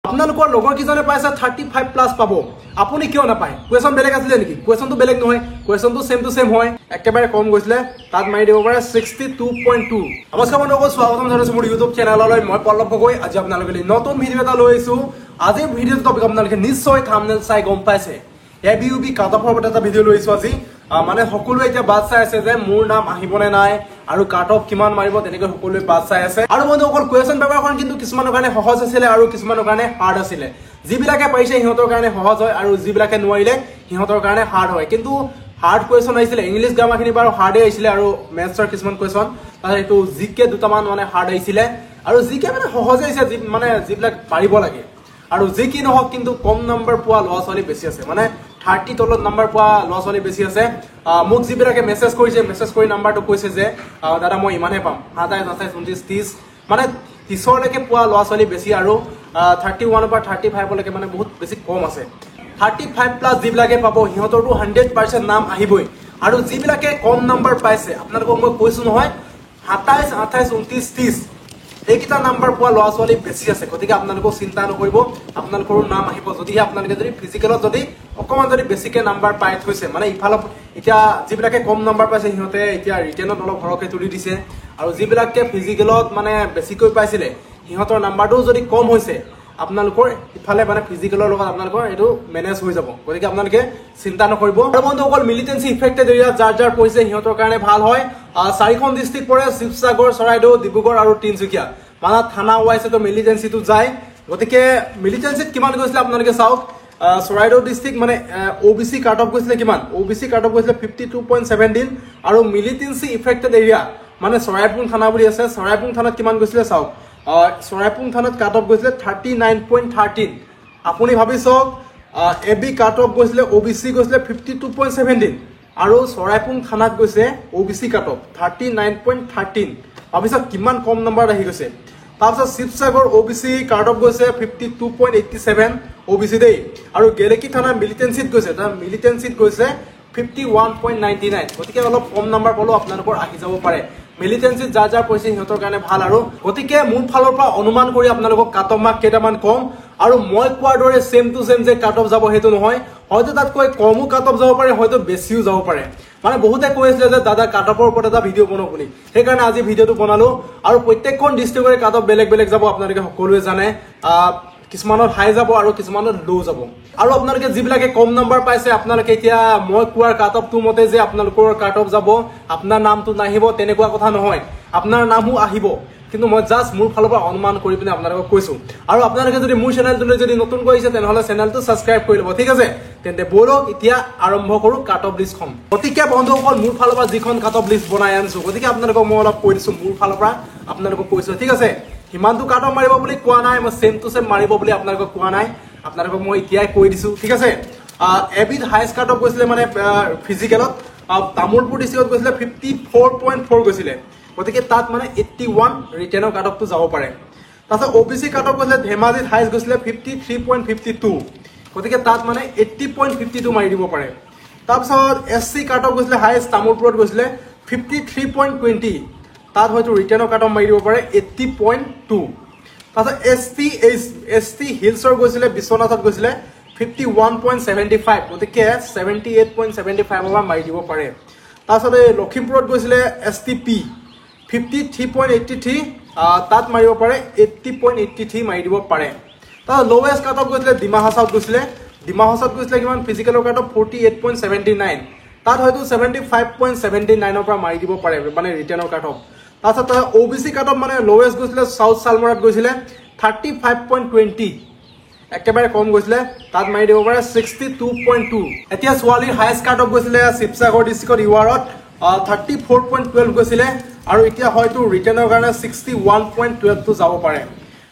আপোনালোকৰ লগৰ কিজনে পাইছে 35 প্লাস পাব আপুনি কিয় নাপায় কোৱেশ্চন বেলেগ আছিল নেকি কোৱেশ্চনটো বেলেগ নহয় কোৱেশ্চনটো সেম হয় একেবাৰে কম গৈছিলে তাত মাৰি দিব পাৰে 62.2 নমস্কাৰ বন্ধুসকল স্বাগতম জনাইছো মোৰ ইউটিউব চেনেললৈ মই পল্লৱ গগৈ আজি আপোনালোকলৈ নতুন ভিডিও এটা লৈ আহিছো আজিৰ ভিডিওৰ টপিক আপোনালোকে নিশ্চয় থাম্বনেল চাই গম পাইছে এবিইউবি কাটঅফৰ ওপৰত এটা ভিডিও লৈ আহিছো আজি মানে সকলোৱে এতিয়া বাদ চাই আছে যে মোৰ নাম আহিবনে নাই আৰু কাটঅফ কিমান মাৰিব তেনেকৈ সকলোৱে বাদ চাই আছে আৰু বন্ধুসকল কোৱেশ্চন পেপাৰখন কিন্তু কিছুমানৰ কাৰণে সহজ আছিল আৰু কিছুমানৰ কাৰণে হাৰ্ড আছিল যিবিলাকে পাইছে সিহঁতৰ কাৰণে সহজ হয় আৰু যিবিলাকে নোৱাৰিলে সিহঁতৰ কাৰণে হাৰ্ড হয় কিন্তু হাৰ্ড কোৱেশ্চন আহিছিল ইংলিশ গ্ৰামাৰখিনি বাৰু হাৰ্ডে আহিছিল আৰু মেথছৰ কিছুমান কোৱেশ্চন তাৰ এটো জিকে দুটামান মানে হাৰ্ড আহিছিল আৰু জিকে মানে সহজ আহিছে মানে যিবিলাক পাৰিব লাগে আৰু যি কি নহওক কিন্তু কম নম্বৰ পোৱা লৱা ছোৱালী বেছি আছে মানে 30 তলত নম্বৰ পোৱা লৱা ছোৱালী বেছি আছে মোক যিবিলাকে মেসেজ কৰিছে মেসেজ কৰি নম্বৰটো কৈছে যে দাদা মই ইমানে পাম 27 29 30 মানে 30 লৈকে পোৱা লৱা ছোৱালী বেছি আৰু 31 পৰা 35 লৈকে মানে বহুত বেছি কম আছে 35 প্লাস যিবিলাকে পাব সিহঁতৰটো 100% নাম আহিবই আৰু যিবিলাকে কম নম্বৰ পাইছে আপোনালোকক মই কৈছো নহয় 27 28 29 30 এইকিটা নাম্বাৰ পোৱা লৱা ছোৱালী বেছি আছে গতিকে আপোনালোকক চিন্তা নকৰিব আপোনালোকৰ নাম আহিব যদি আপোনালোকে যদি ফিজিক্যালত যদি অকমান যদি বেছিকে নাম্বাৰ পাই থৈছে মানে ইফালত এতিয়া যিবিলাকে কম নাম্বাৰ পাইছে সিহঁতে এতিয়া ৰিটেনত অলপ ঘৰকে তুলি দিছে আৰু যিবিলাকে ফিজিক্যালত মানে বেছিকৈ পাইছিলে সিহঁতৰ নাম্বাৰটো যদি কম হৈছে আপোনালোকৰ ইফালে মানে ফিজিক্যালৰ লগত আপোনালোকৰ এটো মেনেজ হৈ যাব গতিকে আপোনালোকে চিন্তা নকৰিব আৰু বন্ধুসকল মিলিটেন্সি ইফেক্টেড এৰিয়া যাৰ পইছে সিহঁতৰ কাৰণে ভাল হয় চাৰিখন ডিস্ট্ৰিক্ট পৰে শিৱসাগৰ চৰাইদেউ ডিব্ৰুগড় আৰু তিনচুকীয়া মানে থানা ওয়াইছে তো মিলিটেন্সি তো যায় গতিকে মিলিটেন্সিত কিমান গৈছিল আপোনালোকে চাওক চৰাইদেউ ডিস্ট্ৰিক্ট মানে ওবিসি কাট অফ গৈছিল কিমান ওবিসি কাট অফ গৈছিল 52.17 আৰু মিলিটেন্সি ইফেক্টেড এৰিয়া মানে চৰাইপুং থানা বুলি আছে চৰাইপুং থানাত কিমান গৈছিল চাওক চৰাইপুং থানাত কাট অফ গৈছিল 39.13 আপুনি ভাবি চাওক এবি কাট অফ গৈছিল ওবিসি গৈছিল 52.17 আৰু চৰাইপুং থানাত গৈছে ওবিসি কাট অফ 39.13 ভাবি চাওক কিমান কম নম্বৰ আহি গৈছে তাৰপিছত শিৱসাগৰ ওবিসি কাট অফ গৈছে 52.87 ওবিসি দেই আৰু গেলেকি থানা মিলিটেন্সিত গৈছে তাৰ মিলিটেন্সিত গৈছে 51.99 গতিকে অলপ কম নম্বৰ পালো আপোনালোকৰ আহি যাব পাৰে মিলিটেন্সিত যাৰ পইছে সিহঁতৰ কাৰণে ভাল আৰু গতিকে মোৰ ফালৰ পৰা অনুমান কৰি আপোনালোকক কাট অফ মাৰ্ক কেইটামান কম আৰু মই কোৱাৰ দৰে সেম টু সেম যে কাট অফ যাব হেতু নহয় হয়তো তাতকৈ কমো কাট অফ যাব পাৰে হয়তো বেছিও যাব পাৰে মানে বহুতে কৈ আছিল যে দাদা কাট অফৰ ওপৰত এটা ভিডিও বনাও বুলি সেইকাৰণে আজি ভিডিওটো বনালো আৰু প্ৰত্যেকখন ডিস্ট্ৰিক্টৰে কাট অফ বেলেগ বেলেগ যাব আপোনালোকে সকলোৱে জানে কিছুমানত হাই যাব আৰু কিছুমানত লো যাব আৰু আপোনালোকে যিবিলাকে কম নম্বৰ পাইছে আপোনালোকে এতিয়া মই কোৱাৰ কাট অফ টু মতে যে আপোনালোকৰ কাট অফ যাব আপোনাৰ নামটো নাহিব তেনেকুৱা কথা নহয় আপোনাৰ নামও আহিব কিন্তু মই জাস্ট মোৰ ফালৰ পৰা অনুমান কৰি পিনে আপোনালোকক কৈছো আৰু আপোনালোকে যদি মোৰ চেনেলটোলৈ যদি নতুন কৰিছে তেনেহলে চেনেলটো সাবস্ক্ৰাইব কৰি লব ঠিক আছে তেন্তে বলক এতিয়া আৰম্ভ কৰো কাট অফ লিষ্টখন গতিকে বন্ধুসকল মোৰ ফালৰ পৰা যিখন কাট অফ লিষ্ট বনাই আনছো গতিকে আপোনালোকক মই অলপ কৈ দিছো মোৰ ফালৰ পৰা আপোনালোকক কৈছো ঠিক আছে হিমানটো কাট অফ মাৰিব বুলি কোৱা নাই মই সেম টু সেম মাৰিব বুলি আপোনালোকক কোৱা নাই আপোনালোকক মই এতিয়াই কৈ দিছো ঠিক আছে এবিট হাইষ্ট কাট অফ গৈছিলে মানে ফিজিক্যালত তামুলপুৰ ডিস্ট্ৰিক্টত গৈছিলে 54.4 গৈছিলে গতিকে তাত মানে 81 ৰিটেনৰ কাট অফটো যাব পাৰে তাৰপিছত ওবিসি কাট অফ গৈছিলে ধেমাজিত হাইষ্ট গৈছিলে 53.52 গতিকে তাত মানে 80.52 মাৰি দিব পাৰে তাৰপিছত এসসি কাট অফ গৈছিলে হাইষ্ট তামুলপুৰত গৈছিলে 53.20 তাত হয়তো ৰিটেনৰ কাট অফ মাৰি দিব পাৰে 80.2 তাৰপিছত এসটি হিলছৰ গৈছিলে বিশ্বনাথত গৈছিলে 51.75 গতিকে 78.75 পৰা মাৰি দিব পাৰে তাৰপিছত লখিমপুৰত গৈছিলে এসটিপি 53.83 তাত মাৰিব পাৰে 80.83 মাৰি দিব পাৰে তাৰ লোৱেষ্ট কাট অফ গৈছিলে ডিমা হাছাওত গৈছিলে কিমান ফিজিক্যালৰ কাট অফ 48.79 তাত হয়তো 75.79 পৰা মাৰি দিব পাৰে মানে ৰিটেনৰ কাট অফ তাৰপিছত ওবিসি কাট অফ মানে লোৱেষ্ট গৈছিলে সাউথ সালমৰাত গৈছিলে 35.20 একেবাৰে কম গৈছিলে তাত মাৰি দিব পাৰে 62.2 এতিয়া ছোৱালীৰ হাইষ্ট কাট অফ গৈছিলে শিৱসাগৰ ডিস্ট্ৰিক্টত ইৱাৰত 34.12 গৈছিলে আৰু এতিয়া হয়তো ৰিটেনৰ কাৰণে 61.12 টো যাব পাৰে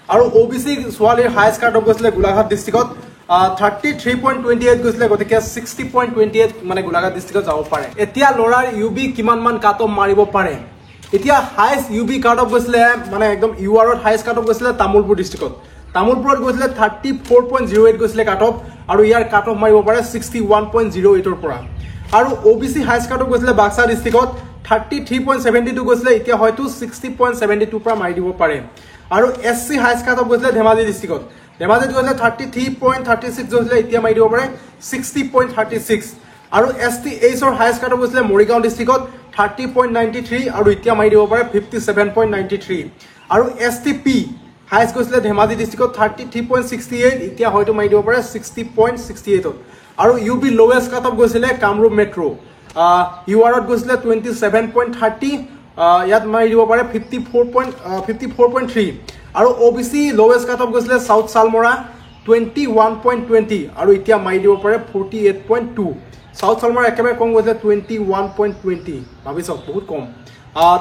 আৰু ওবিসি ছোৱালীৰ হাইষ্ট কাট অফ গৈছিলে গোলাঘাট ডিস্ট্ৰিক্টত 33.28 গৈছিলে গতিকে 60.28 মানে গোলাঘাট ডিস্ট্ৰিক্টত যাব পাৰে এতিয়া লৰাৰ ইউবি কিমান মান কাট অফ মাৰিব পাৰে এতিয়া হাইষ্ট ইউবি কাট অফ গৈছিলে মানে একদম ইৱাৰত হাইষ্ট কাট অফ গৈছিলে তামুলপুৰ ডিস্ট্ৰিক্টত তামুলপুৰত গৈছিলে 34.08 গৈছিলে কাট অফ আৰু ইয়াৰ কাট অফ মাৰিব পাৰে 61.08 ৰ পৰা আৰু ওবিসি হাইষ্ট কাট অফ গৈছিলে বাক্সা ডিস্ট্ৰিক্টত 33.72 গৈছিলে এতিয়া হয়তো 60.72 পৰা মাৰি দিব পাৰে আৰু এসসি হাইষ্ট কাট অফ গৈছিলে ধেমাজি ডিস্ট্ৰিক্টত ধেমাজিত গৈছিলে 33.36 গৈছিলে, এতিয়া মাৰি দিব পাৰে 60.36। আৰু ST এইচৰ হায়েষ্ট কাট অফ গৈছিলে মৰিগাঁও ডিষ্ট্ৰিক্টত 30.93 আৰু এতিয়া মাৰি দিব পাৰে 57.93। আৰু STP হায়েষ্ট গৈছিলে ধেমাজি ডিষ্ট্ৰিক্টত 33.68, এতিয়া হয়তো মাৰি দিব পাৰে 60.68ত। আৰু UB লোৱেষ্ট কাট অফ গৈছিলে কামৰূপ মেট্ৰ' URত গৈছিলে 27.30, ইয়াত মাৰি দিব পাৰে 54.3। আৰু OBC লোৱেষ্ট কাট অফ গৈছিলে সাউথ চালমৰা 21.20 আৰু এতিয়া মাৰি দিব পাৰে 48.2। সাউথ চালমৰা একেবাৰে কম গৈছিলে 21.20, ভাবি চাওক বহুত কম।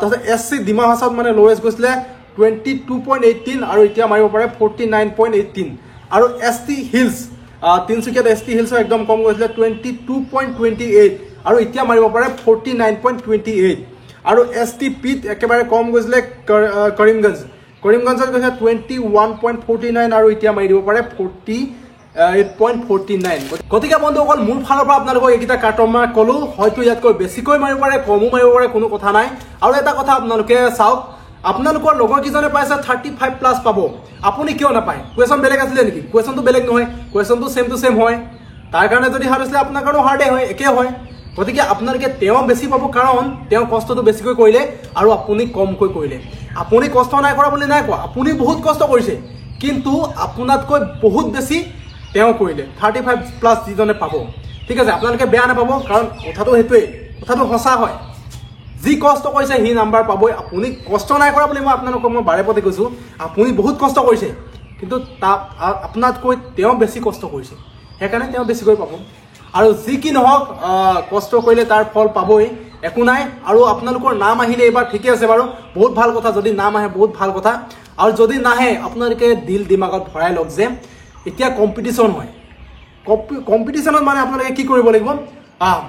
তাৰপিছত SC ডিমা হাছাওত মানে লোৱেষ্ট গৈছিলে 22.18 আৰু এতিয়া মাৰিব পাৰে 49.18। আৰু ST হিলছ তিনচুকীয়াত ST হিলছৰ একদম কম গৈছিলে 22.28 আৰু এতিয়া মাৰিব পাৰে 49.28। আৰু STPত একেবাৰে কম গৈছিলে কৰিমগঞ্জত গৈছে 21.49 আৰু এতিয়া মাৰি দিব পাৰে 48.49। গতিকে বন্ধুসকল মোৰ ফালৰ পৰা আপোনালোকক এইকেইটা কাটৰ মাৰ্ক ক'লো, হয়তো ইয়াতকৈ বেছিকৈ মাৰিব পাৰে, কমো মাৰিব পাৰে, কোনো কথা নাই। আৰু এটা কথা আপোনালোকে চাওক, আপোনালোকৰ লগৰ কিজনে পাইছে 35+ পাব, আপুনি কিয় নাপায়? কুৱেশ্যন বেলেগ আছিলে নেকি? কুৱেশ্যনটো বেলেগ নহয়, কুৱেশ্যনটো ছেম টু ছেম হয়। তাৰ কাৰণে যদি হাৰ্ড আছিলে আপোনাৰ কাৰণেও হাৰ্ডে হয়, একে হয়। গতিকে আপোনালোকে তেওঁ বেছি পাব, কাৰণ তেওঁ কষ্টটো বেছিকৈ কৰিলে আৰু আপুনি কমকৈ কৰিলে। আপুনি কষ্ট নাই কৰা বুলি নাই কোৱা, আপুনি বহুত কষ্ট কৰিছে, কিন্তু আপোনাতকৈ বহুত বেছি তেওঁ কৰিলে। 35+ যিজনে পাব, ঠিক আছে, আপোনালোকে বেয়া নাপাব, কাৰণ কথাটো সেইটোৱেই, কথাটো সঁচা হয়। যি কষ্ট কৰিছে সি নাম্বাৰ পাবই। আপুনি কষ্ট নাই কৰা বুলি মই আপোনালোকক বাৰে প্ৰতি কৈছোঁ, আপুনি বহুত কষ্ট কৰিছে, কিন্তু আপোনাতকৈ তেওঁ বেছি কষ্ট কৰিছে, সেইকাৰণে তেওঁ বেছিকৈ পাব। আৰু যি কি নহওক, কষ্ট কৰিলে তাৰ ফল পাবই, একো নাই। আৰু আপোনালোকৰ নাম আহিলে এইবাৰ ঠিকে আছে বাৰু, বহুত ভাল কথা। যদি নাম আহে বহুত ভাল কথা, আৰু যদি নাহে আপোনালোকে দিল দিমাগত ভৰাই লওক যে এতিয়া কম্পিটিশ্যন হয়। কম্পিটিশ্যনত মানে আপোনালোকে কি কৰিব লাগিব,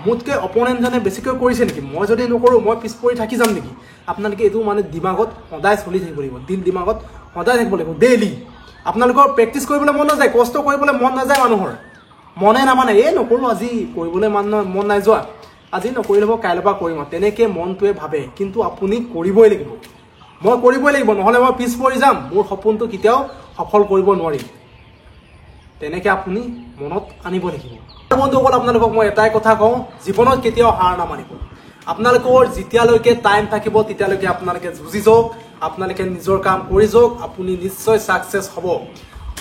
মোতকৈ অপনেণ্টজনে বেছিকৈ কৰিছে নেকি, মই যদি নকৰোঁ মই পিছ পৰি থাকি যাম নেকি? আপোনালোকে এইটো মানে দিমাগত সদায় চলি থাকিব লাগিব, দিল দিমাগত সদায় থাকিব লাগিব ডেইলি। আপোনালোকৰ প্ৰেক্টিচ কৰিবলৈ মন নাযায়, কষ্ট কৰিবলৈ মন নাযায়, মানুহৰ মনে নামানে, নকৰোঁ আজি, কৰিবলৈ মন নাই যোৱা, আজি নকৰি ল'ব, কাইলৈৰ পৰা কৰিম, তেনেকৈ মনটোৱে ভাবে। কিন্তু আপুনি কৰিবই লাগিব, মই কৰিবই লাগিব, নহ'লে মই পিছ পৰি যাম, মোৰ সপোনটো কেতিয়াও সফল কৰিব নোৱাৰিম। তেনেকৈ আপুনি মনত আনিব লাগিব। বন্ধুসকল, আপোনালোকক মই এটাই কথা কওঁ, জীৱনত কেতিয়াও হাৰ নামানিব। আপোনালোকৰ যেতিয়ালৈকে টাইম থাকিব তেতিয়ালৈকে আপোনালোকে যুঁজি যাওক, আপোনালোকে নিজৰ কাম কৰি যাওক, আপুনি নিশ্চয় ছাকচেছ হ'ব।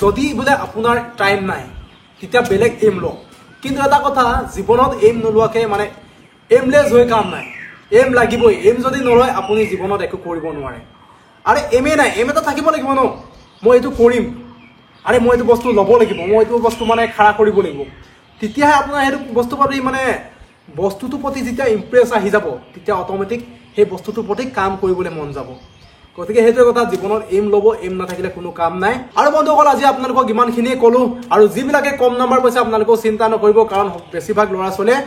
যদি বোলে আপোনাৰ টাইম নাই তেতিয়া বেলেগ এইম লওক, কিন্তু এটা কথা, জীৱনত এইম নোলোৱাকৈ মানে এইমলেছ হৈ কাম নাই, এইম লাগিবই। এইম যদি নলয় আপুনি জীৱনত একো কৰিব নোৱাৰে। আৰে এইমেই নাই, এইম এটা থাকিব লাগিব ন, মই এইটো কৰিম, আৰে মই এইটো বস্তু ল'ব লাগিব, মই এইটো বস্তু মানে খাৰা কৰিব লাগিব, তেতিয়াহে আপোনাৰ সেইটো বস্তুৰ প্ৰতি মানে বস্তুটোৰ প্ৰতি যেতিয়া ইম্প্ৰেছ আহি যাব, তেতিয়া অট'মেটিক সেই বস্তুটোৰ প্ৰতি কাম কৰিবলৈ মন যাব। গতিকে সেইটোৱে কথা, জীৱনত এইম ল'ব, এইম নাথাকিলে কোনো কাম নাই। আৰু বন্ধুসকল, আজি আপোনালোকক ইমানখিনিয়ে ক'লোঁ। আৰু যিবিলাকে কম নাম্বাৰ পাইছে আপোনালোকেও চিন্তা নকৰিব, কাৰণ বেছিভাগ ল'ৰা ছোৱালীয়ে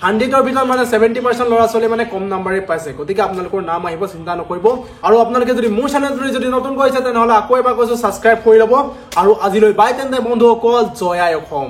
100ৰ ভিতৰত মানে 70% ল'ৰা ছোৱালীয়ে মানে কম নাম্বাৰে পাইছে। গতিকে আপোনালোকৰ নাম আহিব, চিন্তা নকৰিব। আৰু আপোনালোকে যদি মোৰ চেনেলটোৰে যদি নতুন কৰিছে তেনেহ'লে আকৌ এবাৰ কৈছোঁ ছাবস্ক্ৰাইব কৰি ল'ব। আৰু আজিলৈ বাই তেন্তে বন্ধুসকল, জয় আই অসম।